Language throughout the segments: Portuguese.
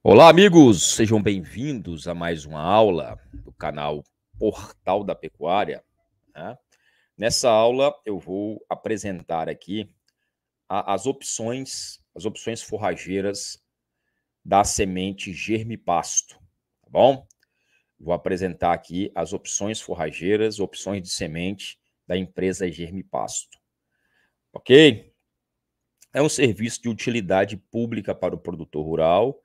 Olá, amigos! Sejam bem-vindos a mais uma aula do canal Portal da Pecuária, né? Nessa aula, eu vou apresentar aqui as opções forrageiras da semente Germipasto, tá bom? Vou apresentar aqui as opções forrageiras, opções de semente da empresa Germipasto, ok? É um serviço de utilidade pública para o produtor rural,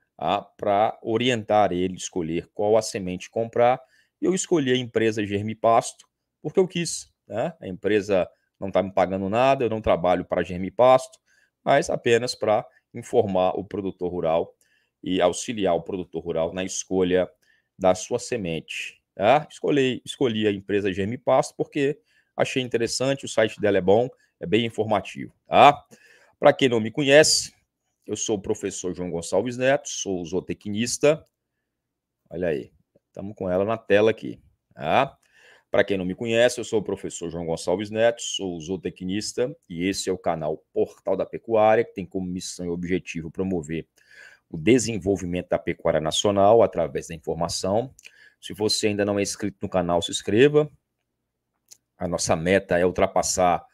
para orientar ele a escolher qual a semente comprar. Eu escolhi a empresa Germipasto porque eu quis, né? A empresa não está me pagando nada, eu não trabalho para a Germipasto, mas apenas para informar o produtor rural e auxiliar o produtor rural na escolha da sua semente. Tá? Escolhi a empresa Germipasto porque achei interessante, o site dela é bom, é bem informativo. Tá? Para quem não me conhece, eu sou o professor João Gonçalves Neto, sou zootecnista. Olha aí, estamos com ela na tela aqui. Tá? Para quem não me conhece, eu sou o professor João Gonçalves Neto, sou zootecnista e esse é o canal Portal da Pecuária, que tem como missão e objetivo promover o desenvolvimento da pecuária nacional através da informação. Se você ainda não é inscrito no canal, se inscreva. A nossa meta é ultrapassar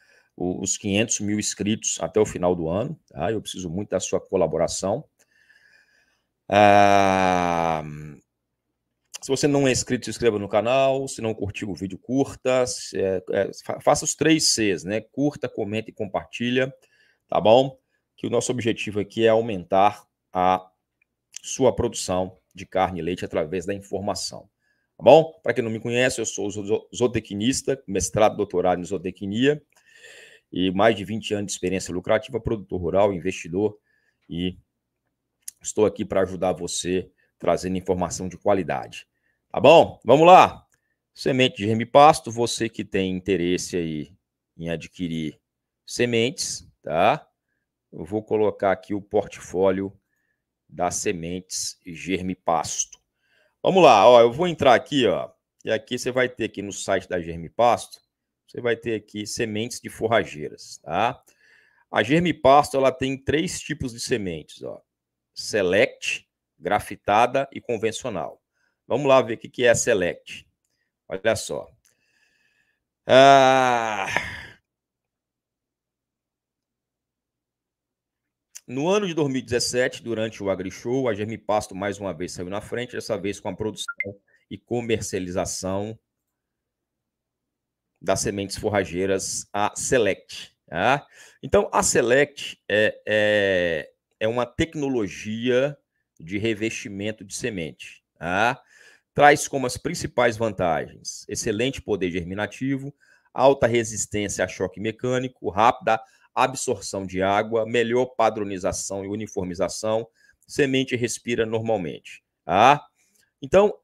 os 500 mil inscritos até o final do ano. Tá? Eu preciso muito da sua colaboração. Se você não é inscrito, se inscreva no canal. Se não curtiu o vídeo, curta. Faça os 3 Cs, né? Curta, comenta e compartilha, tá bom? Que o nosso objetivo aqui é aumentar a sua produção de carne e leite através da informação. Tá bom? Para quem não me conhece, eu sou zootecnista, mestrado, doutorado em zootecnia e mais de 20 anos de experiência lucrativa, produtor rural, investidor, e estou aqui para ajudar você trazendo informação de qualidade. Tá bom? Vamos lá! Semente de Germipasto, você que tem interesse aí em adquirir sementes, tá? Eu vou colocar aqui o portfólio das sementes Germipasto. Vamos lá, ó, eu vou entrar aqui, ó, e aqui você vai ter aqui no site da Germipasto, você vai ter aqui sementes de forrageiras, tá? A Germipasto, ela tem 3 tipos de sementes, ó. Select, grafitada e convencional. Vamos lá ver o que é a Select. Olha só. No ano de 2017, durante o AgriShow, a Germipasto mais uma vez saiu na frente, dessa vez com a produção e comercialização das sementes forrageiras, a Select. Tá? Então, a Select é uma tecnologia de revestimento de semente. Tá? Traz como as principais vantagens: excelente poder germinativo, alta resistência a choque mecânico, rápida absorção de água, melhor padronização e uniformização, semente respira normalmente. Tá? Então,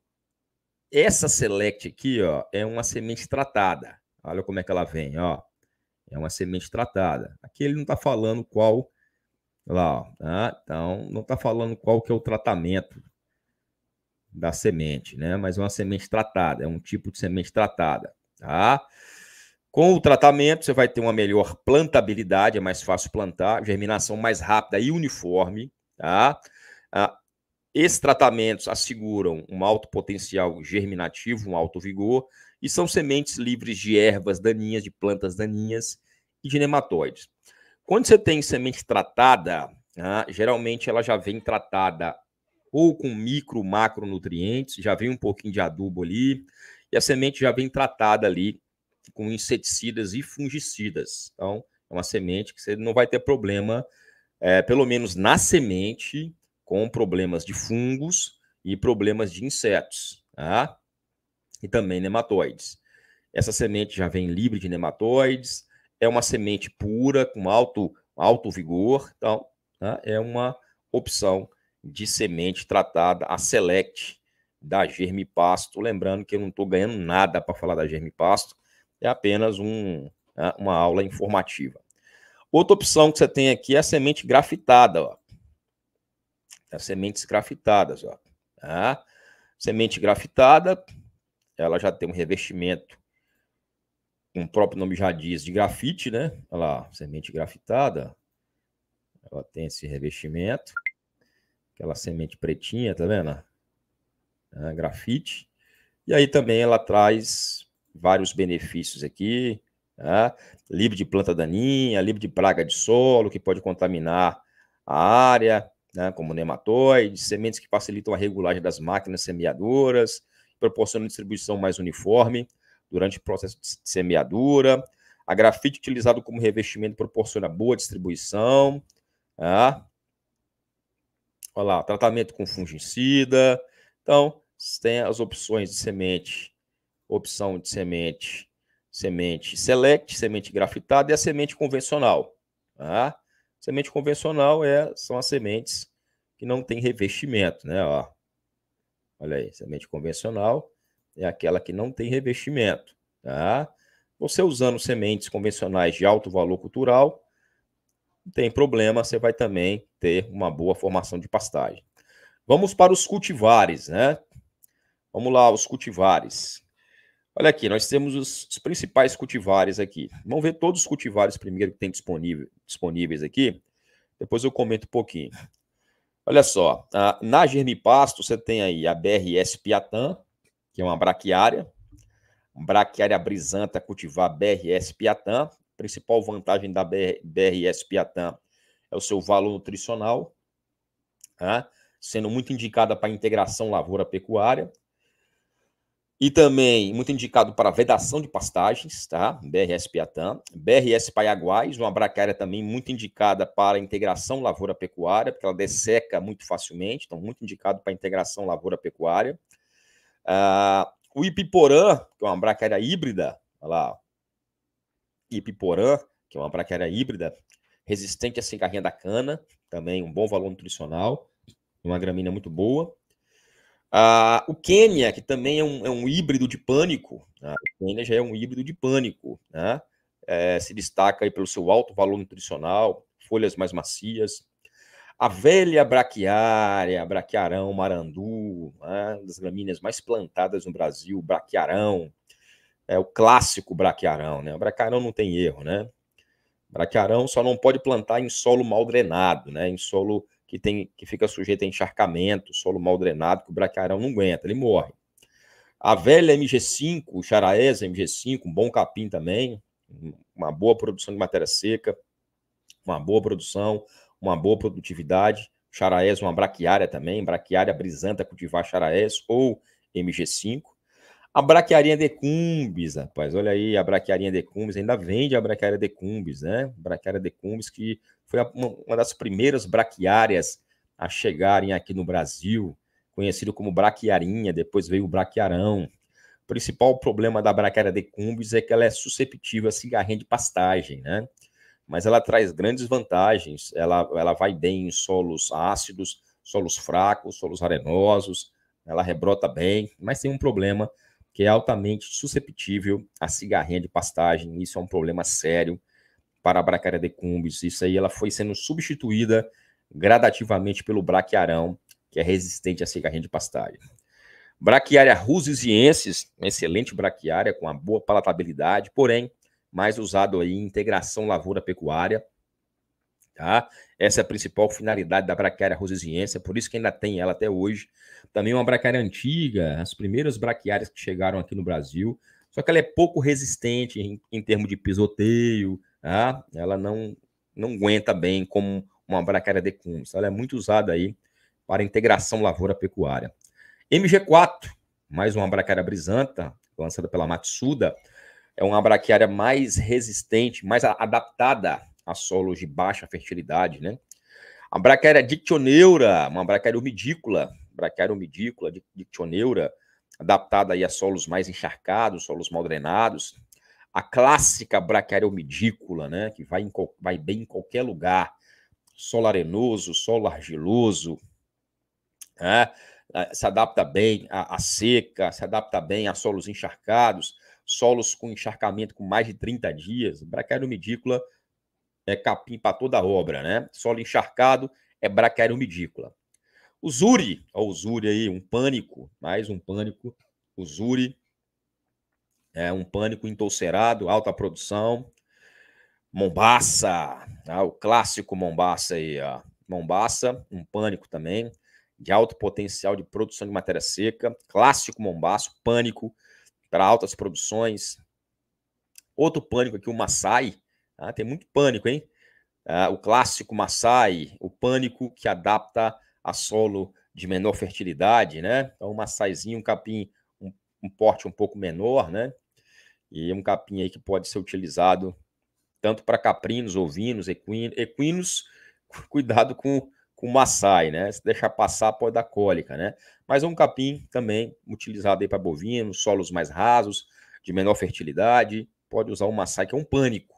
essa Select aqui, ó, é uma semente tratada. Olha como é que ela vem, ó. É uma semente tratada. Aqui ele não está falando qual, lá, ó, tá? Então, não está falando qual que é o tratamento da semente, né? Mas é uma semente tratada, é um tipo de semente tratada, tá? Com o tratamento, você vai ter uma melhor plantabilidade, é mais fácil plantar, germinação mais rápida e uniforme, tá? Esses tratamentos asseguram um alto potencial germinativo, um alto vigor, e são sementes livres de ervas daninhas, de plantas daninhas e de nematóides. Quando você tem semente tratada, geralmente ela já vem tratada ou com micro, macronutrientes, já vem um pouquinho de adubo ali, e a semente já vem tratada ali com inseticidas e fungicidas. Então, é uma semente que você não vai ter problema, pelo menos na semente, com problemas de fungos e problemas de insetos, tá? E também nematóides. Essa semente já vem livre de nematóides, é uma semente pura, com alto vigor, então, tá? É uma opção de semente tratada, a Select da Germipasto. Lembrando que eu não estou ganhando nada para falar da Germipasto, é apenas uma aula informativa. Outra opção que você tem aqui é a semente grafitada, ó. As sementes grafitadas, ó. Tá? Semente grafitada, ela já tem um revestimento, como o próprio nome já diz, de grafite, né? Olha lá, semente grafitada, ela tem esse revestimento. Aquela semente pretinha, tá vendo? Grafite. E aí também ela traz vários benefícios aqui, tá? Livre de planta daninha, livre de praga de solo, que pode contaminar a área, né, como nematóides, sementes que facilitam a regulagem das máquinas semeadoras, proporcionam distribuição mais uniforme durante o processo de semeadura. A grafite utilizado como revestimento proporciona boa distribuição, tá? Olha lá, tratamento com fungicida. Então, tem as opções de semente, opção de semente, semente select, semente grafitada e a semente convencional. Tá? Semente convencional são as sementes que não tem revestimento, né? Ó, olha aí, semente convencional é aquela que não tem revestimento. Tá? Você usando sementes convencionais de alto valor cultural, não tem problema, você vai também ter uma boa formação de pastagem. Vamos para os cultivares, né? Vamos lá, os cultivares. Olha aqui, nós temos os principais cultivares aqui. Vamos ver todos os cultivares primeiro que tem disponíveis aqui. Depois eu comento um pouquinho. Olha só, na Germipasto você tem aí a BRS Piatã, que é uma braquiária. Braquiária brisanta cultivar BRS Piatã. A principal vantagem da BRS Piatã é o seu valor nutricional, tá? Sendo muito indicada para integração lavoura-pecuária. E também muito indicado para vedação de pastagens, tá? BRS Piatã. BRS Paiaguás, uma braquiária também muito indicada para integração lavoura-pecuária, porque ela desseca muito facilmente, então muito indicado para integração lavoura-pecuária. O Ipiporã, que é uma braquiária híbrida, olha lá, Ipiporã, que é uma braquiária híbrida, resistente à cigarrinha da cana, também um bom valor nutricional, uma gramínea muito boa. O Quênia, que também é um híbrido de pânico, né? O Quênia já é um híbrido de pânico, né? Se destaca aí pelo seu alto valor nutricional, folhas mais macias. A velha braquiária, braquiarão, marandu, né? Das gramíneas mais plantadas no Brasil, braquiarão, é o clássico braquiarão, né? O braquiarão não tem erro, né? Braquiarão só não pode plantar em solo mal drenado, né? Em solo que fica sujeito a encharcamento, solo mal drenado, que o braquiarão não aguenta, ele morre. A velha MG5, o Charaesa MG5, um bom capim também, uma boa produção de matéria seca, uma boa produção, uma boa produtividade. Charaesa, uma braquiária também, braquiária brisanta cultivar Charaesa ou MG5. A braquiarinha decumbis, rapaz, olha aí, a braquiarinha decumbis, ainda vende a braquiária decumbis, né? Braquiária decumbis, que foi uma das primeiras braquiárias a chegarem aqui no Brasil, conhecido como braquiarinha, depois veio o braquiarão. O principal problema da braquiária decumbis é que ela é susceptível a cigarrinha de pastagem, né? Mas ela traz grandes vantagens, ela vai bem em solos ácidos, solos fracos, solos arenosos, ela rebrota bem, mas tem um problema que é altamente susceptível à cigarrinha de pastagem. Isso é um problema sério para a braquiária decumbis. Isso aí ela foi sendo substituída gradativamente pelo braquiarão, que é resistente à cigarrinha de pastagem. Braquiária rusisiensis, uma excelente braquiária com uma boa palatabilidade, porém mais usado aí em integração lavoura-pecuária. Tá? Essa é a principal finalidade da braquiária rosisiense, por isso que ainda tem ela até hoje. Também uma braquiária antiga, as primeiras braquiárias que chegaram aqui no Brasil, só que ela é pouco resistente em termos de pisoteio, tá? Ela não aguenta bem como uma braquiária decumbis. Ela é muito usada aí para integração lavoura-pecuária. MG4, mais uma braquiária brisanta, lançada pela Matsuda, é uma braquiária mais resistente, mais adaptada a solos de baixa fertilidade, né? A braquiária dictioneura, uma braquiária umidícola, dictioneura, adaptada aí a solos mais encharcados, solos mal drenados. A clássica braquiária umidícola, né? Que vai bem em qualquer lugar. Solo arenoso, solo argiloso, né? Se adapta bem à seca, se adapta bem a solos encharcados, solos com encharcamento com mais de 30 dias. Braquiária umidícola é capim para toda a obra, né? Solo encharcado é braquiária umidícola. O Zuri, ó, o Zuri aí, um pânico, mais um pânico. O Zuri é um pânico entolcerado, alta produção. Mombaça, o clássico Mombaça aí, ó. Mombaça, um pânico também. de alto potencial de produção de matéria seca, clássico mombaço, pânico para altas produções. Outro pânico aqui, o Massai, tá? Tem muito pânico, hein? O clássico Massai, o pânico que adapta a solo de menor fertilidade, né? Então, um massaizinho, um capim, um porte um pouco menor, né? E um capim aí que pode ser utilizado tanto para caprinos, ovinos, equinos, cuidado com o Massai, né? Se deixar passar pode dar cólica, né? Mas um capim também utilizado aí para bovinos, solos mais rasos, de menor fertilidade, pode usar o Massai, que é um pânico.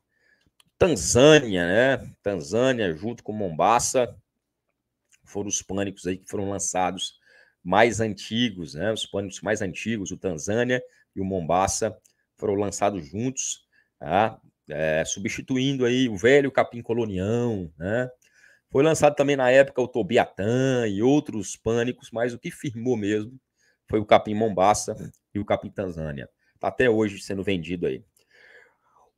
Tanzânia, né? Tanzânia junto com Mombaça foram os pânicos aí que foram lançados mais antigos, né? Os pânicos mais antigos, o Tanzânia e o Mombaça foram lançados juntos, tá? Substituindo aí o velho capim colonião, né? Foi lançado também na época o Tobiatã e outros pânicos, mas o que firmou mesmo foi o capim Mombaça e o capim Tanzânia. Está até hoje sendo vendido aí.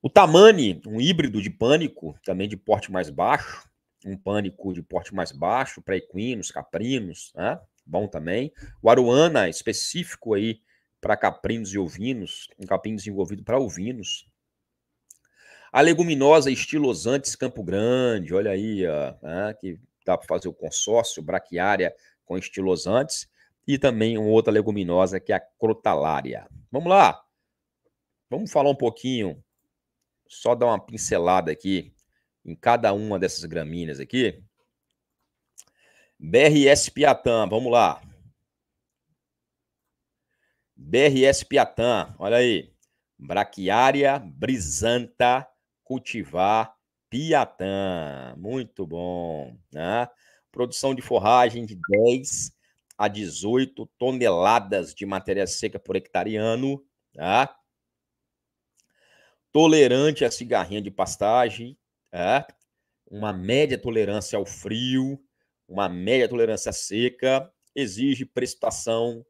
O Tamani, um híbrido de pânico, também de porte mais baixo, um pânico de porte mais baixo para equinos, caprinos, né? Bom também. O Aruana, específico aí para caprinos e ovinos, um capim desenvolvido para ovinos. A leguminosa Estilosantes Campo Grande, olha aí, ó, né? Que dá para fazer o consórcio braquiária com estilosantes. E também uma outra leguminosa que é a Crotalária. Vamos lá, vamos falar um pouquinho, só dar uma pincelada aqui em cada uma dessas gramíneas aqui. BRS Piatã, vamos lá. BRS Piatã, olha aí. Braquiária brisanta cultivar Piatã. Muito bom, né? Produção de forragem de 10 a 18 toneladas de matéria seca por hectare ano, tá? Tolerante à cigarrinha de pastagem, tá? Uma média tolerância ao frio, uma média tolerância seca, exige precipitação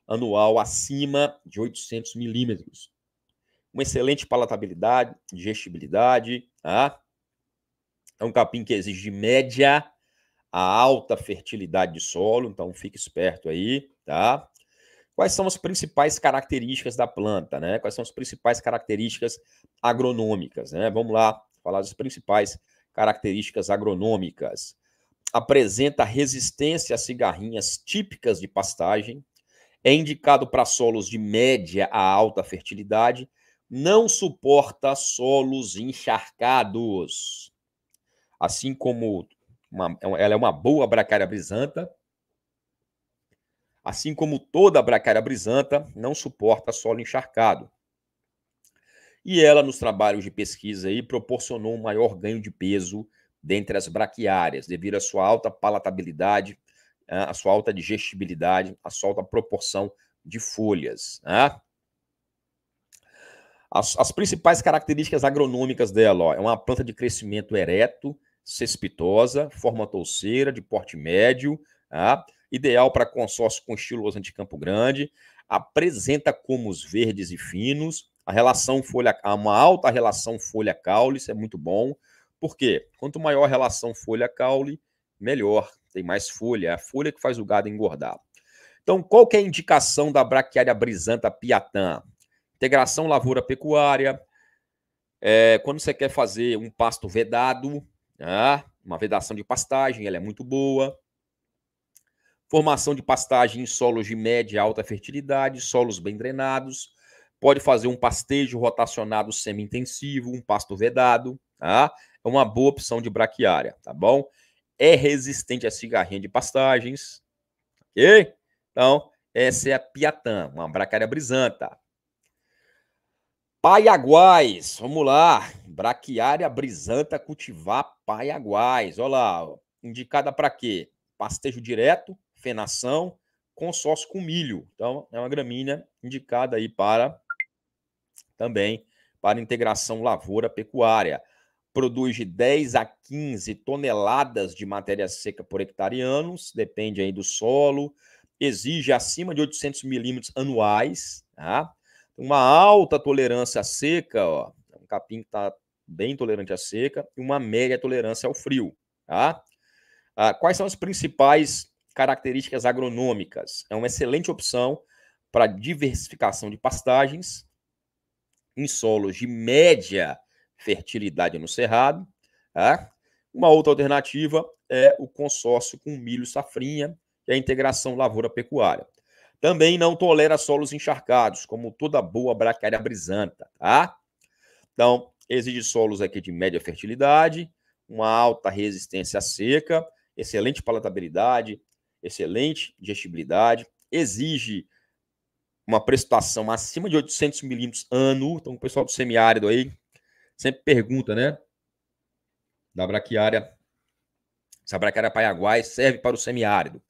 anual acima de 800 milímetros. Uma excelente palatabilidade, digestibilidade, tá? É um capim que exige de média a alta fertilidade de solo, então fique esperto aí, tá? Quais são as principais características da planta, né? Quais são as principais características agronômicas, né? Vamos lá, falar das principais características agronômicas. Apresenta resistência a cigarrinhas típicas de pastagem, é indicado para solos de média a alta fertilidade, não suporta solos encharcados. Assim como ela é uma boa braquiária brisanta, assim como toda braquiária brisanta, não suporta solo encharcado. E ela, nos trabalhos de pesquisa, aí, proporcionou um maior ganho de peso dentre as braquiárias, devido à sua alta palatabilidade, a sua alta digestibilidade, a sua alta proporção de folhas. Né? As principais características agronômicas dela, ó, é uma planta de crescimento ereto, cespitosa, forma touceira, de porte médio, tá? Ideal para consórcio com estiloso de Campo Grande, apresenta comos verdes e finos, a relação uma alta relação folha-caule, isso é muito bom. Por quê? Quanto maior a relação folha-caule, melhor, tem mais folha, é a folha que faz o gado engordar. Então, qual que é a indicação da braquiária brisanta Piatã? Integração lavoura-pecuária, quando você quer fazer um pasto vedado, né? Uma vedação de pastagem, ela é muito boa. Formação de pastagem em solos de média e alta fertilidade, solos bem drenados. Pode fazer um pastejo rotacionado semi-intensivo, um pasto vedado, tá? É uma boa opção de braquiária, tá bom? É resistente à cigarrinha de pastagens, ok? Então, essa é a Piatã, uma braquiária brisanta. Paiaguás, vamos lá. Braquiária brisanta cultivar Paiaguás. Olha lá, indicada para quê? Pastejo direto, fenação, consórcio com milho. Então, é uma gramínea indicada aí para também para integração lavoura-pecuária. Produz de 10 a 15 toneladas de matéria seca por hectare ano, depende aí do solo, exige acima de 800 milímetros anuais, tá? Uma alta tolerância à seca, ó, um capim que está bem tolerante à seca, e uma média tolerância ao frio, tá? Quais são as principais características agronômicas. É uma excelente opção para diversificação de pastagens em solos de média fertilidade no cerrado. Tá? Uma outra alternativa é o consórcio com milho safrinha e a integração lavoura-pecuária. Também não tolera solos encharcados, como toda boa braquiária brisanta. Tá? Então, exige solos aqui de média fertilidade, uma alta resistência à seca, excelente palatabilidade, excelente digestibilidade, exige uma precipitação acima de 800 milímetros ano. Então, o pessoal do semiárido aí sempre pergunta, né? Da braquiária, se a braquiária paiaguai serve para o semiárido.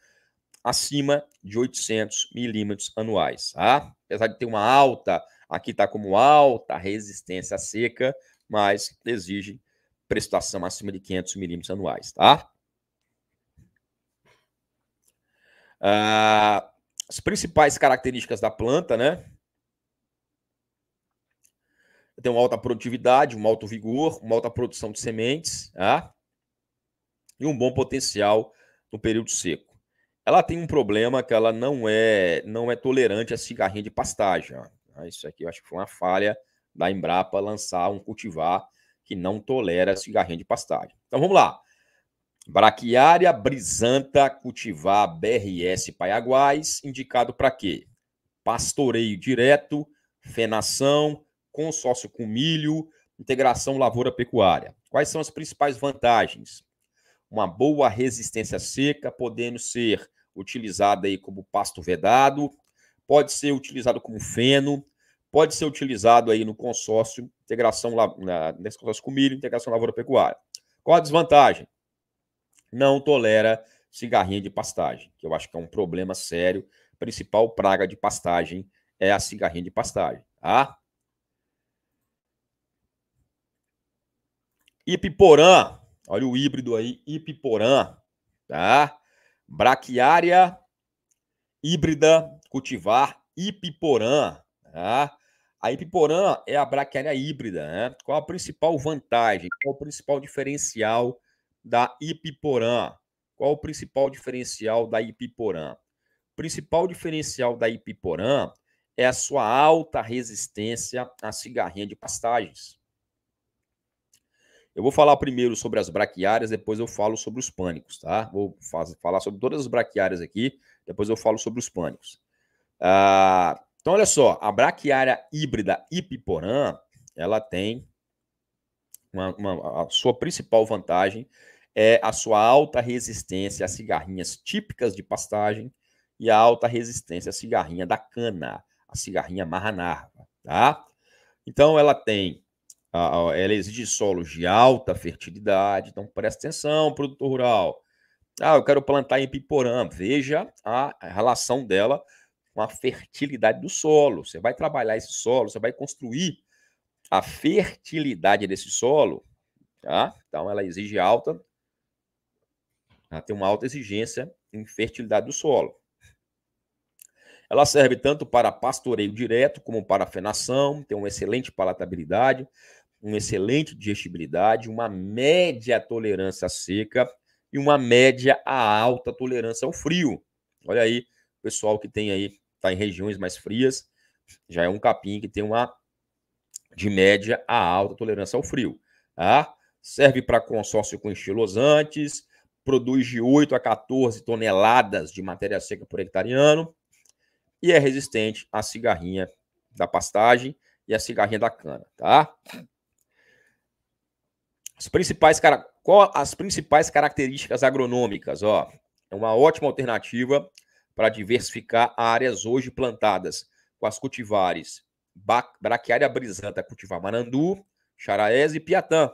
Acima de 800 milímetros anuais, tá? Apesar de ter uma alta, aqui está como alta resistência à seca, mas exige precipitação acima de 500 milímetros anuais, tá? As principais características da planta, né? Tem uma alta produtividade, um alto vigor, uma alta produção de sementes, tá? E um bom potencial no período seco. Ela tem um problema que ela não é tolerante a cigarrinha de pastagem. Ó. Isso aqui eu acho que foi uma falha da Embrapa lançar um cultivar que não tolera a cigarrinha de pastagem. Então vamos lá. Braquiária brisanta cultivar BRS Paiaguás, indicado para quê? Pastoreio direto, fenação, consórcio com milho, integração lavoura-pecuária. Quais são as principais vantagens? Uma boa resistência seca, podendo ser utilizada aí como pasto vedado, pode ser utilizado como feno, pode ser utilizado aí no consórcio, nesse consórcio com milho, integração lavoura-pecuária. Qual a desvantagem? Não tolera cigarrinha de pastagem, que eu acho que é um problema sério. A principal praga de pastagem é a cigarrinha de pastagem, tá? Ipiporã, olha o híbrido aí, Ipiporã, tá? Braquiária híbrida cultivar Ipiporã, tá? A Ipiporã é a braquiária híbrida, né? Qual a principal vantagem? Qual o principal diferencial da Ipiporã? Qual o principal diferencial da Ipiporã? O principal diferencial da Ipiporã é a sua alta resistência à cigarrinha de pastagens. Eu vou falar primeiro sobre as braquiárias, depois eu falo sobre os pânicos, tá? Vou falar sobre todas as braquiárias aqui, depois eu falo sobre os pânicos. Então, olha só, a braquiária híbrida Ipiporã, ela tem a sua principal vantagem é a sua alta resistência a cigarrinhas típicas de pastagem e a alta resistência à cigarrinha da cana, a cigarrinha marranarva, tá? Então, ela exige solos de alta fertilidade, então presta atenção, produtor rural. Eu quero plantar em Ipiporã, veja a relação dela com a fertilidade do solo. Você vai trabalhar esse solo, você vai construir a fertilidade desse solo, tá? Então, ela exige ela tem uma alta exigência em fertilidade do solo. Ela serve tanto para pastoreio direto como para fenação, tem uma excelente palatabilidade, uma excelente digestibilidade, uma média tolerância à seca e uma média a alta tolerância ao frio. Olha aí, o pessoal que tem aí, está em regiões mais frias, já é um capim que tem uma de média a alta tolerância ao frio. Tá? Serve para consórcio com estilosantes, produz de 8 a 14 toneladas de matéria seca por hectare ano e é resistente à cigarrinha da pastagem e à cigarrinha da cana. Tá? Qual as principais características agronômicas? Ó, é uma ótima alternativa para diversificar áreas hoje plantadas com as cultivares Braquiária brisanta cultivar Marandu, Charaés e Piatã.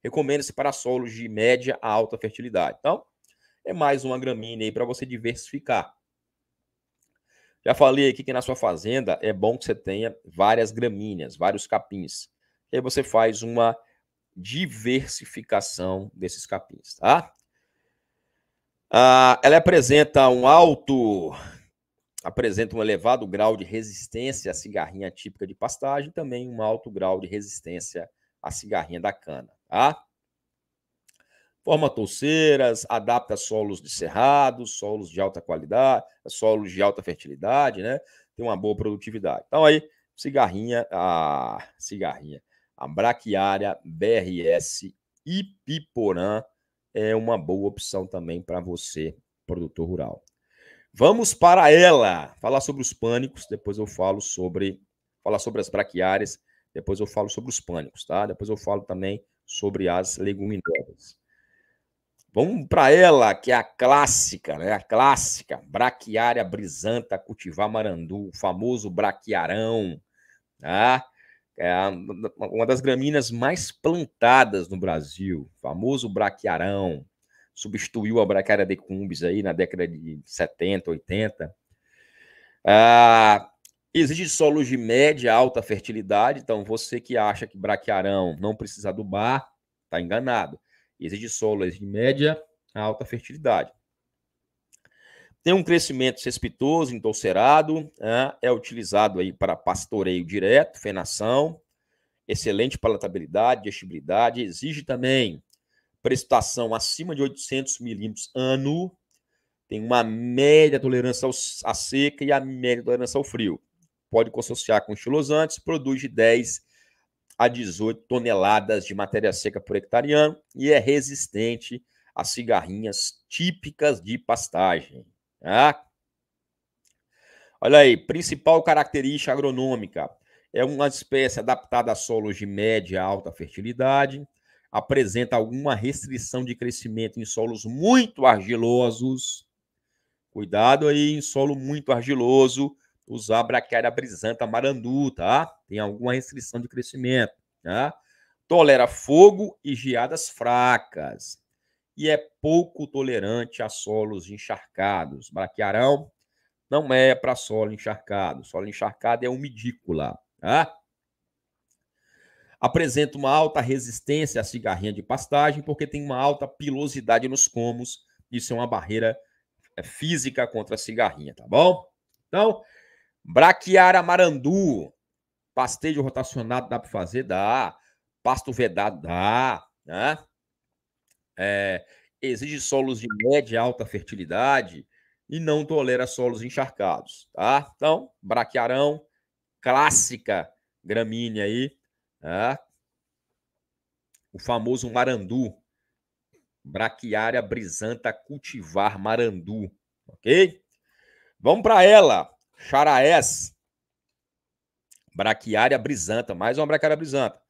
Recomenda-se para solos de média a alta fertilidade. Então, é mais uma gramínea aí para você diversificar. Já falei aqui que na sua fazenda é bom que você tenha várias gramíneas, vários capins. E aí você faz uma diversificação desses capins, tá? Ela apresenta um elevado grau de resistência à cigarrinha típica de pastagem e também um alto grau de resistência à cigarrinha da cana, tá? Forma touceiras, adapta solos de cerrado, solos de alta qualidade, solos de alta fertilidade, né? Tem uma boa produtividade. Então aí, a Braquiária BRS Ipiporã é uma boa opção também para você, produtor rural. Vamos para ela, falar sobre os pânicos, depois eu falo sobre as braquiárias, depois eu falo sobre os pânicos, tá? Depois eu falo também sobre as leguminosas. Vamos para ela, que é a clássica, né? A clássica, Braquiária brisanta cultivar marandu, o famoso braquiarão, tá? É uma das gramíneas mais plantadas no Brasil, famoso braquiarão. Substituiu a Braquiária decumbis aí na década de 70, 80. Exige solos de média alta fertilidade, então você que acha que braquiarão não precisa adubar, está enganado. Exige solos de média a alta fertilidade. Tem um crescimento cespitoso, endosserado, é utilizado aí para pastoreio direto, fenação, excelente palatabilidade, digestibilidade, exige também precipitação acima de 800 milímetros ano, tem uma média tolerância à seca e a média tolerância ao frio. Pode consociar com estilosantes, produz de 10 a 18 toneladas de matéria seca por hectare ano e é resistente às cigarrinhas típicas de pastagem. Tá? Olha aí, principal característica agronômica. É uma espécie adaptada a solos de média a alta fertilidade, apresenta alguma restrição de crescimento em solos muito argilosos. Cuidado aí em solo muito argiloso, usar Braquiária brisanta marandu, tá? Tem alguma restrição de crescimento, tá? Tolera fogo e geadas fracas e é pouco tolerante a solos encharcados. Braquiarão não é para solo encharcado. Solo encharcado é umidícola, tá? Apresenta uma alta resistência à cigarrinha de pastagem porque tem uma alta pilosidade nos comos. Isso é uma barreira física contra a cigarrinha, tá bom? Então, Braquiária marandu, pastejo rotacionado dá para fazer? Dá. Pasto vedado? Dá. Né? Exige solos de média e alta fertilidade e não tolera solos encharcados, tá? Então, braquiarão, clássica gramínea aí, tá? O famoso marandu, Braquiária brisanta cultivar marandu, ok? Vamos para ela, Charaés, Braquiária brisanta, mais uma Braquiária brisanta.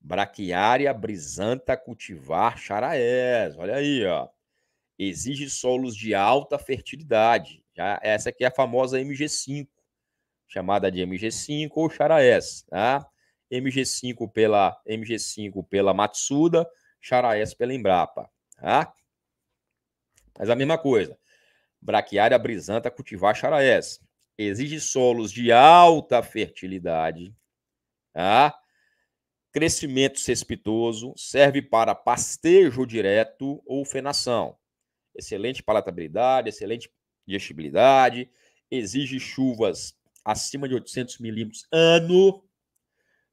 Braquiária brisanta cultivar Charaés, olha aí, ó. Exige solos de alta fertilidade. Já essa aqui é a famosa MG5, chamada de MG5 ou Charaés, tá? MG5 pela Matsuda, Charaés pela Embrapa, tá? Mas a mesma coisa. Braquiária brisanta cultivar Charaés. Exige solos de alta fertilidade, tá? Crescimento cespitoso, serve para pastejo direto ou fenação. Excelente palatabilidade, excelente digestibilidade, exige chuvas acima de 800 milímetros ano,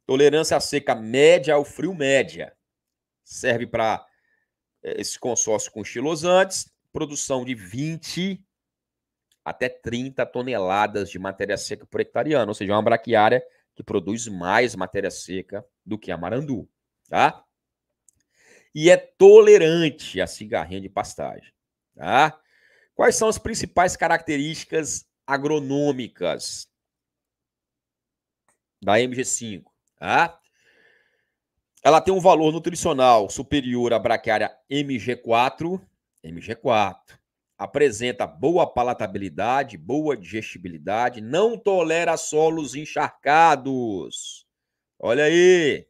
tolerância à seca média ao frio média. Serve para esse consórcio com estilosantes, produção de 20 até 30 toneladas de matéria seca por hectare ano, ou seja, uma braquiária que produz mais matéria seca do que a marandu, tá? E é tolerante à cigarrinha de pastagem, tá? Quais são as principais características agronômicas da MG5? Tá? Ela tem um valor nutricional superior à braquiária MG4. Apresenta boa palatabilidade, boa digestibilidade, não tolera solos encharcados. Olha aí.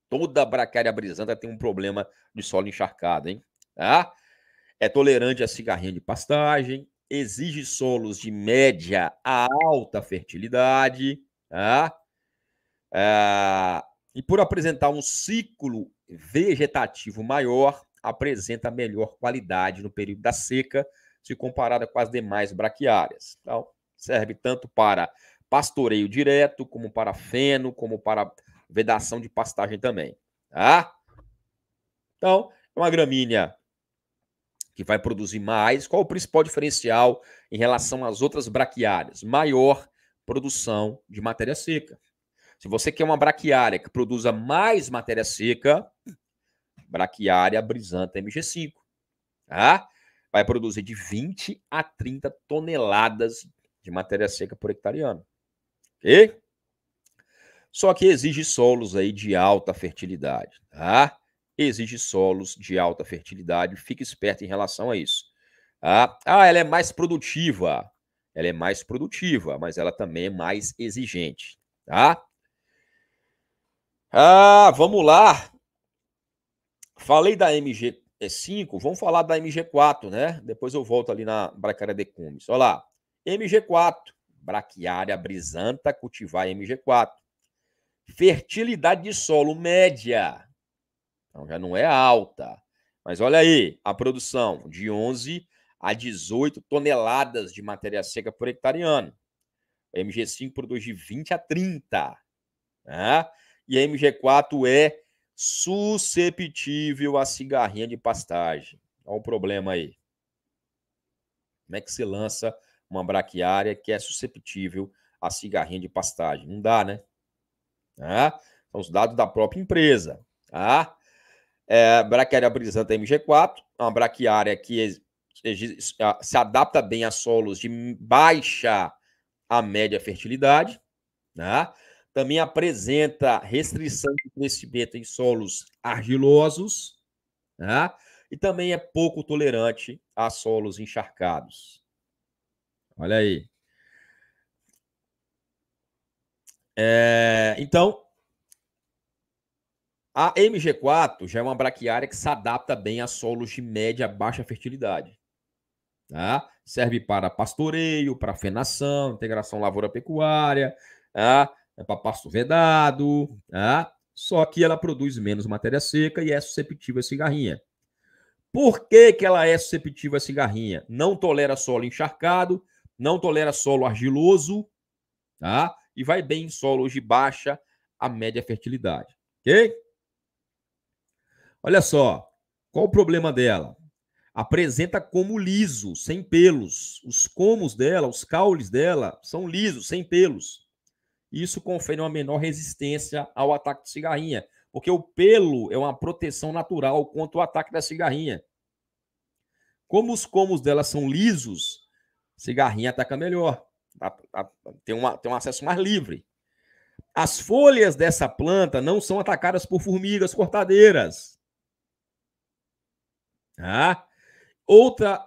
Toda braquiária brisanta tem um problema de solo encharcado, hein? Tá? É tolerante à cigarrinha de pastagem, exige solos de média a alta fertilidade, tá? E por apresentar um ciclo vegetativo maior, apresenta melhor qualidade no período da seca, se comparada com as demais braquiárias. Então, serve tanto para pastoreio direto, como para feno, como para vedação de pastagem também, tá? Então, É uma gramínea que vai produzir mais. Qual o principal diferencial em relação às outras braquiárias? Maior produção de matéria seca. Se você quer uma braquiária que produza mais matéria seca, braquiária brisanta MG5. Tá? Vai produzir de 20 a 30 toneladas de matéria seca por hectare ano. Ok? Só que exige solos aí de alta fertilidade. Tá? Exige solos de alta fertilidade. Fique esperto em relação a isso. Tá? Ela é mais produtiva. Ela é mais produtiva, mas ela também é mais exigente. Tá? Vamos lá. Falei da MG5, vamos falar da MG4, né? Depois eu volto ali na Braquiária decumbens. Olha lá. MG4, braquiária brisanta cultivar MG4. Fertilidade de solo média. Então já não é alta. Mas olha aí, a produção de 11 a 18 toneladas de matéria seca por hectare ano. A MG5 produz de 20 a 30. Né? E a MG4 é susceptível à cigarrinha de pastagem. Olha o problema aí. Como é que você lança uma braquiária que é susceptível à cigarrinha de pastagem? Não dá, né? São os dados da própria empresa. Braquiária brisanta MG4, uma braquiária que se adapta bem a solos de baixa a média fertilidade. Também apresenta restrição de crescimento em solos argilosos, e também é pouco tolerante a solos encharcados. Olha aí. Então, a MG4 já é uma braquiária que se adapta bem a solos de média a baixa fertilidade. Serve para pastoreio, para fenação, integração lavoura-pecuária, para pasto vedado. Só que ela produz menos matéria seca e é susceptível à cigarrinha. Por que ela é susceptível à cigarrinha? Não tolera solo encharcado, não tolera solo argiloso, e vai bem em solos de baixa a média fertilidade. Ok? Olha só, qual o problema dela? Apresenta como liso, sem pelos. Os comos dela, os caules dela, são lisos, sem pelos. Isso confere uma menor resistência ao ataque de cigarrinha, porque o pelo é uma proteção natural contra o ataque da cigarrinha. Como os comos dela são lisos, cigarrinha ataca melhor. Tem um acesso mais livre. As folhas dessa planta não são atacadas por formigas cortadeiras.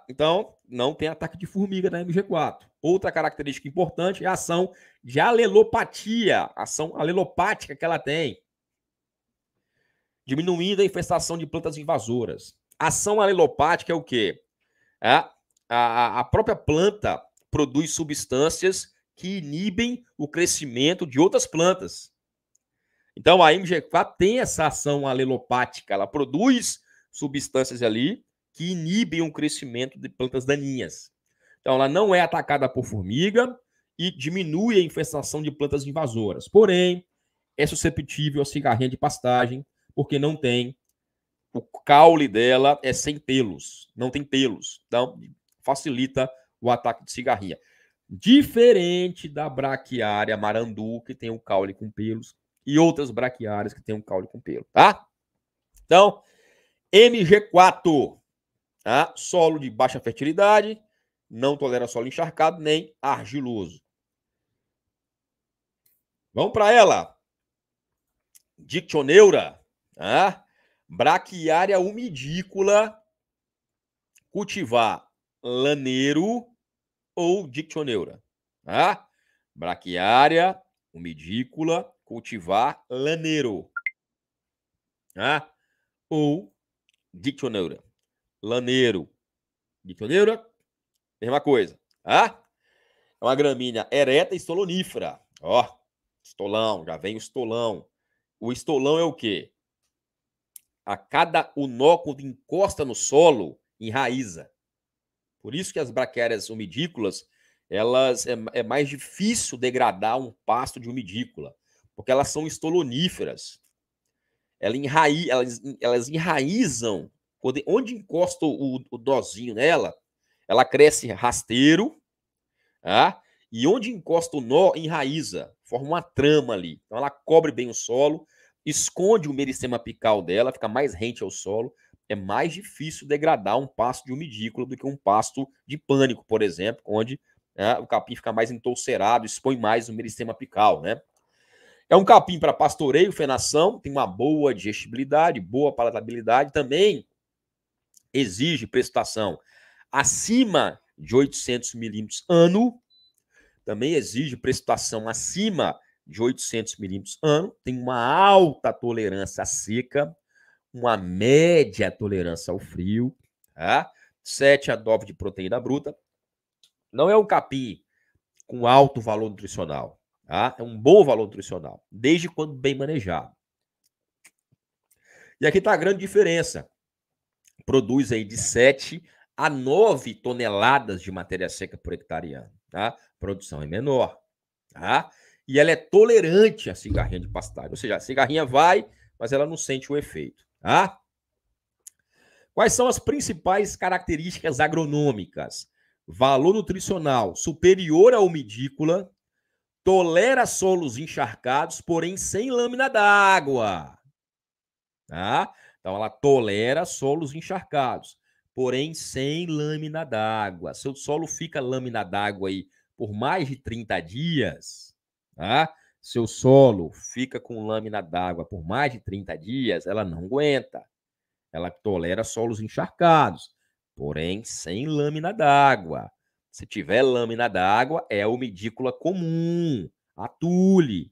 Então, não tem ataque de formiga na MG4. Outra característica importante é a ação de alelopatia, a ação alelopática que ela tem, diminuindo a infestação de plantas invasoras. A ação alelopática é o quê? A própria planta produz substâncias que inibem o crescimento de outras plantas. Então, a MG4 tem essa ação alelopática, ela produz substâncias ali que inibem o crescimento de plantas daninhas. Então, ela não é atacada por formiga e diminui a infestação de plantas invasoras. Porém, é susceptível à cigarrinha de pastagem, porque não tem, o caule dela é sem pelos, não tem pelos. Então, facilita o ataque de cigarrinha. Diferente da braquiária marandu, que tem um caule com pelos, e outras braquiárias que tem um caule com pelo, tá? Então, MG4, solo de baixa fertilidade, não tolera solo encharcado nem argiloso. Vamos para ela. Dictioneura, braquiária umidícola, cultivar laneiro ou dictioneura. Braquiária umidícola, cultivar laneiro. Ou dictioneura. Laneiro. Dictioneura, mesma coisa. É uma gramínea ereta e estolonífera. Estolão, já vem o estolão. O estolão é o quê? A cada unóculo que encosta no solo, enraiza. Por isso que as braquiárias umidícolas, elas é mais difícil degradar um pasto de umidícola, porque elas são estoloníferas. Elas enraizam Onde encosta o dozinho nela, ela cresce rasteiro, tá? E onde encosta o nó, enraiza, forma uma trama ali. Então ela cobre bem o solo, esconde o meristema apical dela, fica mais rente ao solo. É mais difícil degradar um pasto de umidícula do que um pasto de pânico, por exemplo, onde o capim fica mais entolcerado, expõe mais o meristema apical, né? É um capim para pastoreio, fenação, tem uma boa digestibilidade, boa palatabilidade, também exige precipitação acima de 800 milímetros ano, também exige precipitação acima de 800 milímetros ano, tem uma alta tolerância à seca, uma média tolerância ao frio, tá? 7 a 9 de proteína bruta. Não é um capim com alto valor nutricional, tá? É um bom valor nutricional, desde quando bem manejado. E aqui está a grande diferença. Produz aí de 7 a 9 toneladas de matéria seca por hectare ano, tá? A produção é menor, tá? E ela é tolerante à cigarrinha de pastagem, ou seja, a cigarrinha vai, mas ela não sente o efeito, tá? Quais são as principais características agronômicas? Valor nutricional superior à umidícula, tolera solos encharcados, porém sem lâmina d'água, tá? Então ela tolera solos encharcados, porém sem lâmina d'água. Seu solo fica lâmina d'água aí por mais de 30 dias, tá? Seu solo fica com lâmina d'água por mais de 30 dias, ela não aguenta. Ela tolera solos encharcados, porém sem lâmina d'água. Se tiver lâmina d'água, é a umidícula comum, a tule.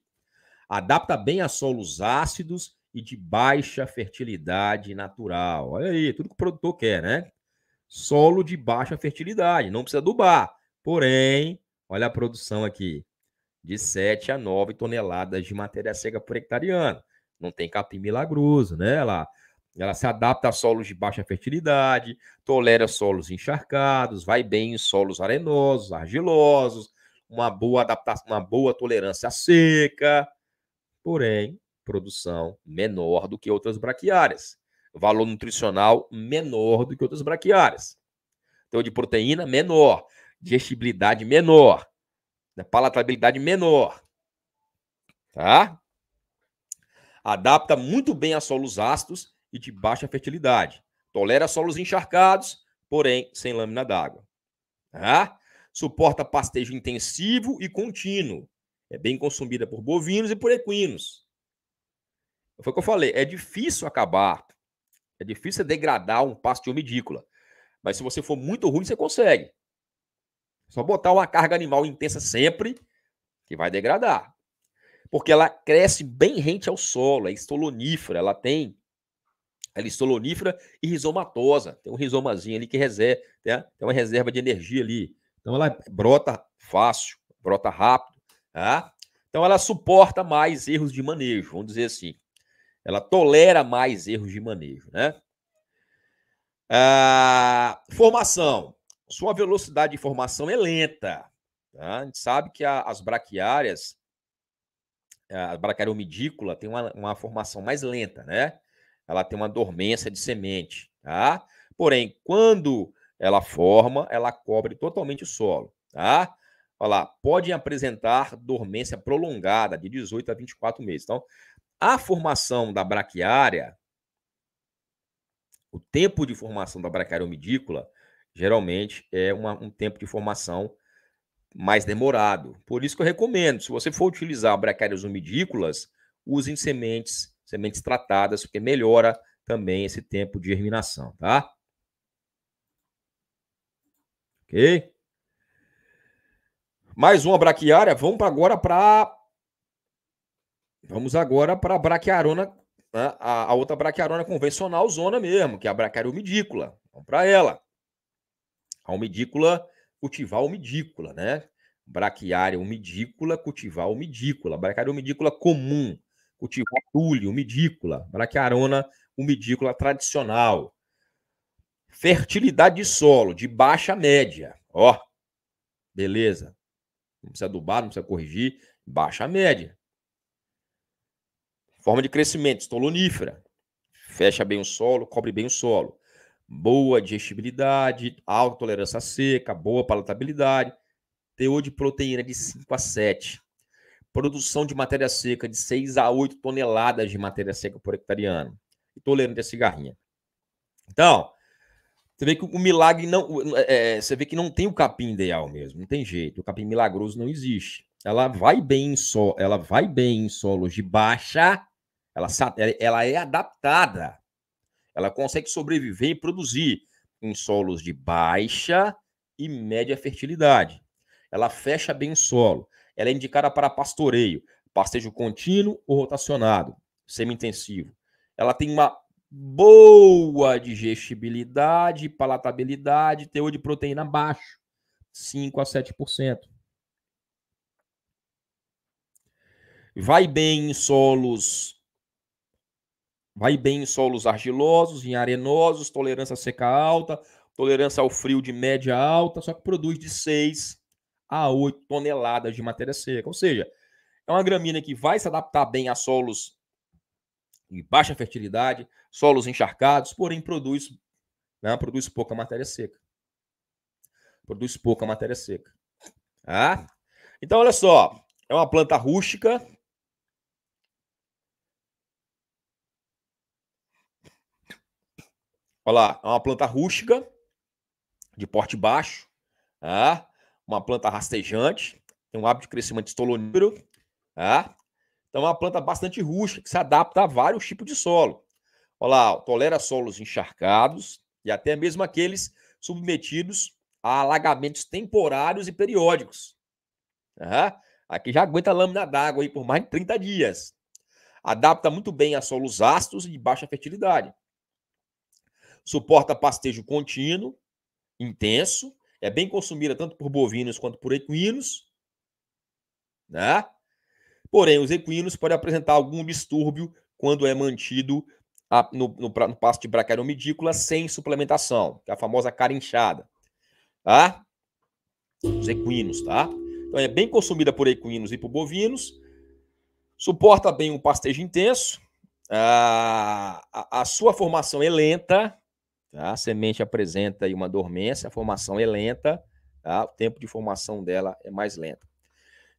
Adapta bem a solos ácidos e de baixa fertilidade natural. Olha aí, tudo que o produtor quer, né? Solo de baixa fertilidade, não precisa adubar. Porém, olha a produção aqui, de 7 a 9 toneladas de matéria seca por hectare ano. Não tem capim milagroso, né? Ela se adapta a solos de baixa fertilidade, tolera solos encharcados, vai bem em solos arenosos, argilosos, uma boa adaptação, uma boa tolerância à seca, porém, produção menor do que outras braquiárias. Valor nutricional menor do que outras braquiárias. Teor de proteína menor, digestibilidade menor, palatabilidade menor, tá? Adapta muito bem a solos ácidos e de baixa fertilidade. Tolera solos encharcados, porém sem lâmina d'água. Tá? Suporta pastejo intensivo e contínuo. É bem consumida por bovinos e por equinos. Foi o que eu falei, é difícil acabar, é difícil degradar um pasto de umidícula. Mas se você for muito ruim, você consegue. Só botar uma carga animal intensa sempre, que vai degradar. Porque ela cresce bem rente ao solo, é estolonífera, ela é estolonífera e rizomatosa. Tem um rizomazinho ali que reserva, né? Tem uma reserva de energia ali. Então ela brota fácil, brota rápido, tá? Então ela suporta mais erros de manejo, vamos dizer assim. Ela tolera mais erros de manejo, né? Formação. Sua velocidade de formação é lenta. Tá? A gente sabe que as braquiárias, a braquiária umidícula tem uma formação mais lenta, né? Ela tem uma dormência de semente, tá? Porém, quando ela forma, ela cobre totalmente o solo, tá? Olha lá, podem apresentar dormência prolongada de 18 a 24 meses. Então, a formação da braquiária, o tempo de formação da braquiária umidícula, geralmente é um tempo de formação mais demorado. Por isso que eu recomendo, se você for utilizar braquiárias umidículas, usem sementes tratadas, porque melhora também esse tempo de germinação, tá? Ok? Mais uma braquiária, vamos agora para a braquiarona, né? A outra braquiarona convencional, zona mesmo, que é a braquiária umidícula. Vamos para ela. A umidícula, cultivar umidícula, né? Braquiária umidícula, cultivar umidícula. Braquiária umidícula comum, cultivar tule, umidícula. Braquiarona umidícula tradicional. Fertilidade de solo, de baixa a média. Ó, beleza. Não precisa adubar, não precisa corrigir. Baixa a média. Forma de crescimento, estolonífera. Fecha bem o solo, cobre bem o solo. boa digestibilidade, alta tolerância seca, boa palatabilidade, teor de proteína de 5 a 7, produção de matéria seca de 6 a 8 toneladas de matéria seca por hectare ano, e tolerante à cigarrinha. Então, você vê que o milagre não. Você vê que não tem o capim ideal mesmo, não tem jeito. O capim milagroso não existe. Ela vai bem em solos de baixa, ela é adaptada. Ela consegue sobreviver e produzir em solos de baixa e média fertilidade. Ela fecha bem o solo. Ela é indicada para pastoreio, pastejo contínuo ou rotacionado, semi-intensivo. Ela tem uma boa digestibilidade, palatabilidade, teor de proteína baixo, 5 a 7%. Vai bem em solos argilosos, em arenosos, tolerância seca alta, tolerância ao frio de média alta, só que produz de 6 a 8 toneladas de matéria seca. Ou seja, é uma gramínea que vai se adaptar bem a solos de baixa fertilidade, solos encharcados, porém produz pouca matéria seca. Tá? Então, olha só, é uma planta rústica. Olha lá, é uma planta rústica, de porte baixo, tá? Uma planta rastejante, tem um hábito de crescimento estolonífero, tá? Então, é uma planta bastante rústica, que se adapta a vários tipos de solo. Olha lá, tolera solos encharcados e até mesmo aqueles submetidos a alagamentos temporários e periódicos. Tá? Aqui já aguenta lâmina d'água aí por mais de 30 dias. Adapta muito bem a solos ácidos e de baixa fertilidade. Suporta pastejo contínuo, intenso, é bem consumida tanto por bovinos quanto por equinos, né? Porém, os equinos podem apresentar algum distúrbio quando é mantido no pasto de braquiaromidícula sem suplementação, que é a famosa cara inchada, tá? Os equinos, tá? Então, é bem consumida por equinos e por bovinos, suporta bem um pastejo intenso, a sua formação é lenta, tá? A semente apresenta aí uma dormência, a formação é lenta, tá? O tempo de formação dela é mais lento.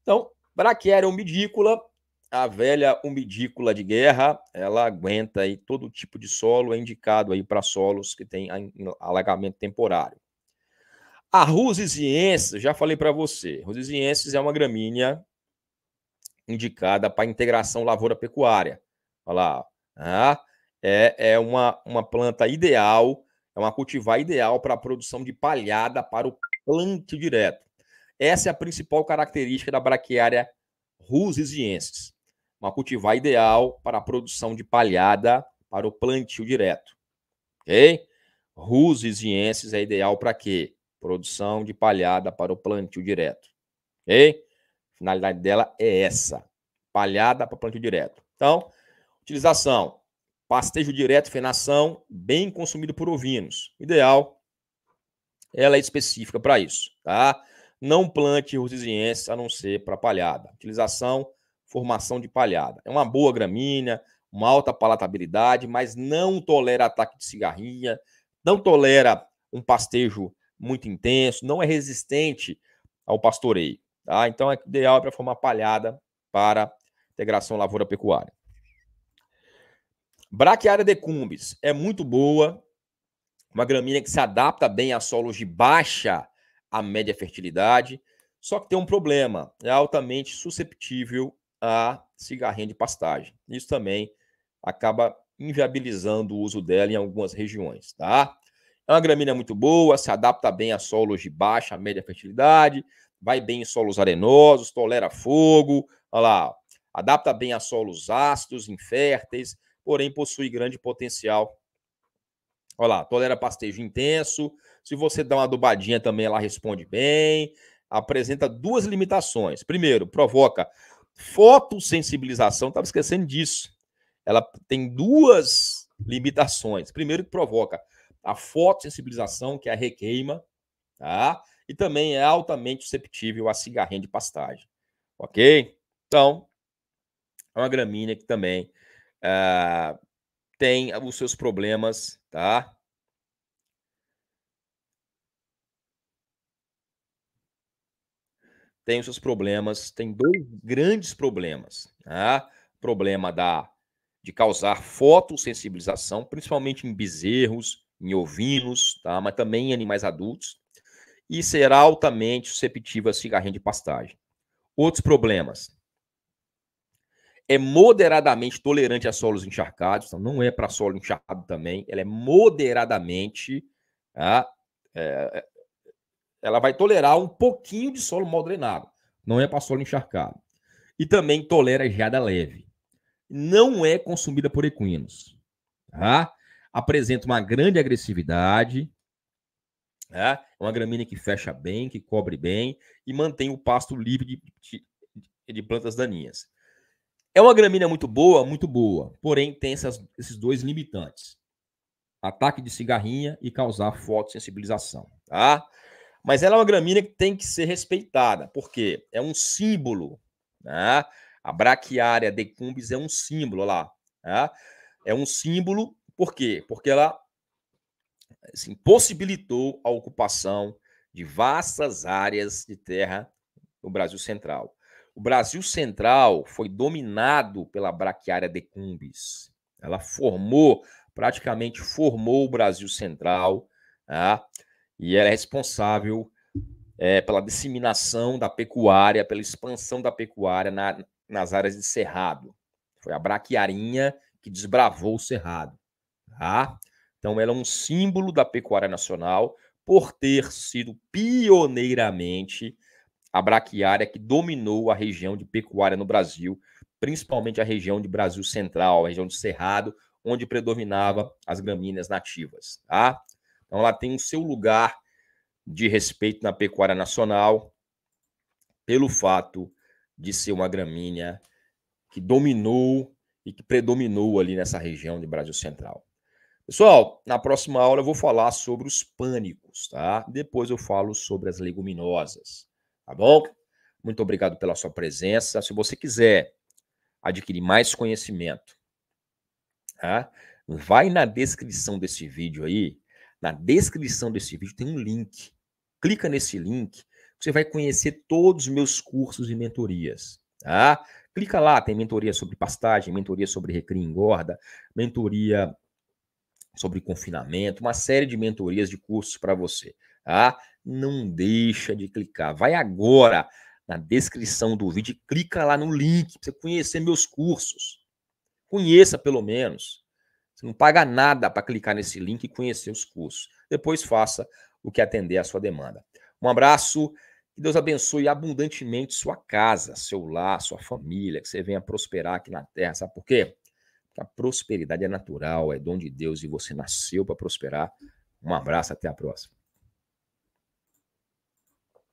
Então, braquiária umbidícula, a velha umbidícula de guerra, ela aguenta aí todo tipo de solo, é indicado aí para solos que tem alagamento temporário. A Rusesiensis, já falei para você, Rusesiensis é uma gramínea indicada para integração lavoura-pecuária. Olha lá, tá? É uma planta ideal, é uma cultivar ideal para a produção de palhada para o plantio direto. Essa é a principal característica da braquiária Rusesiensis. Uma cultivar ideal para a produção de palhada para o plantio direto. Ok? Rusesiensis é ideal para quê? Produção de palhada para o plantio direto. Ok? A finalidade dela é essa. Palhada para plantio direto. Então, utilização. Pastejo direto, fenação, bem consumido por ovinos. Ideal. Ela é específica para isso, tá? Não plante Rusesiensis a não ser para palhada. Utilização, formação de palhada. É uma boa gramínea, uma alta palatabilidade, mas não tolera ataque de cigarrinha, não tolera um pastejo muito intenso, não é resistente ao pastoreio, tá? Então, é ideal para formar palhada para integração lavoura-pecuária. Braquiária decumbens é muito boa, uma gramínea que se adapta bem a solos de baixa a média fertilidade, só que tem um problema, é altamente susceptível a cigarrinha de pastagem. Isso também acaba inviabilizando o uso dela em algumas regiões, tá? É uma gramínea muito boa, se adapta bem a solos de baixa a média fertilidade, vai bem em solos arenosos, tolera fogo, olha lá, adapta bem a solos ácidos, inférteis, porém possui grande potencial. Olha lá, tolera pastejo intenso. Se você dá uma adubadinha também, ela responde bem. Apresenta duas limitações. Primeiro, provoca fotossensibilização. Estava esquecendo disso. Ela tem duas limitações. Primeiro, que provoca a fotossensibilização, que é a requeima, tá? E também é altamente susceptível a cigarrinha de pastagem. Ok? Então, é uma gramínea que também tem os seus problemas, tá? tem os seus problemas, tem 2 grandes problemas, tá? Problema de causar fotossensibilização, principalmente em bezerros, em ovinos, tá? Mas também em animais adultos, e ser altamente susceptível a cigarrinha de pastagem. Outros problemas. É moderadamente tolerante a solos encharcados, então não é para solo encharcado também, ela é moderadamente, tá? Ela vai tolerar um pouquinho de solo mal drenado, não é para solo encharcado. E também tolera geada leve. Não é consumida por equinos, tá? Apresenta uma grande agressividade, tá? É uma gramínea que fecha bem, que cobre bem e mantém o pasto livre de plantas daninhas. É uma gramínea muito boa, porém tem esses 2 limitantes. Ataque de cigarrinha e causar fotossensibilização, tá? Mas ela é uma gramínea que tem que ser respeitada, porque é um símbolo, né? A Braquiária decumbens é um símbolo, olha lá, tá? É um símbolo, por quê? Porque ela assim, possibilitou a ocupação de vastas áreas de terra no Brasil Central. O Brasil Central foi dominado pela Braquiária decumbens. Ela praticamente formou o Brasil Central, tá? E ela é responsável pela disseminação da pecuária, pela expansão da pecuária nas áreas de cerrado. Foi a braquiarinha que desbravou o cerrado. Tá? Então, ela é um símbolo da pecuária nacional por ter sido pioneiramente a braquiária que dominou a região de pecuária no Brasil, principalmente a região de Brasil Central, a região de Cerrado, onde predominava as gramíneas nativas. Tá? Então, ela tem o seu lugar de respeito na pecuária nacional pelo fato de ser uma gramínea que dominou e que predominou ali nessa região de Brasil Central. Pessoal, na próxima aula eu vou falar sobre os pânicos, tá? Depois eu falo sobre as leguminosas, tá bom? Muito obrigado pela sua presença. Se você quiser adquirir mais conhecimento, tá? Vai na descrição desse vídeo aí. Na descrição desse vídeo tem um link. Clica nesse link, você vai conhecer todos os meus cursos e mentorias, tá? Clica lá, tem mentoria sobre pastagem, mentoria sobre recria e engorda, mentoria sobre confinamento, uma série de mentorias de cursos para você, tá? Não deixa de clicar. Vai agora na descrição do vídeo e clica lá no link para você conhecer meus cursos. Conheça pelo menos. Você não paga nada para clicar nesse link e conhecer os cursos. Depois faça o que atender à sua demanda. Um abraço, que Deus abençoe abundantemente sua casa, seu lar, sua família, que você venha prosperar aqui na terra. Sabe por quê? Porque a prosperidade é natural, é dom de Deus e você nasceu para prosperar. Um abraço, até a próxima.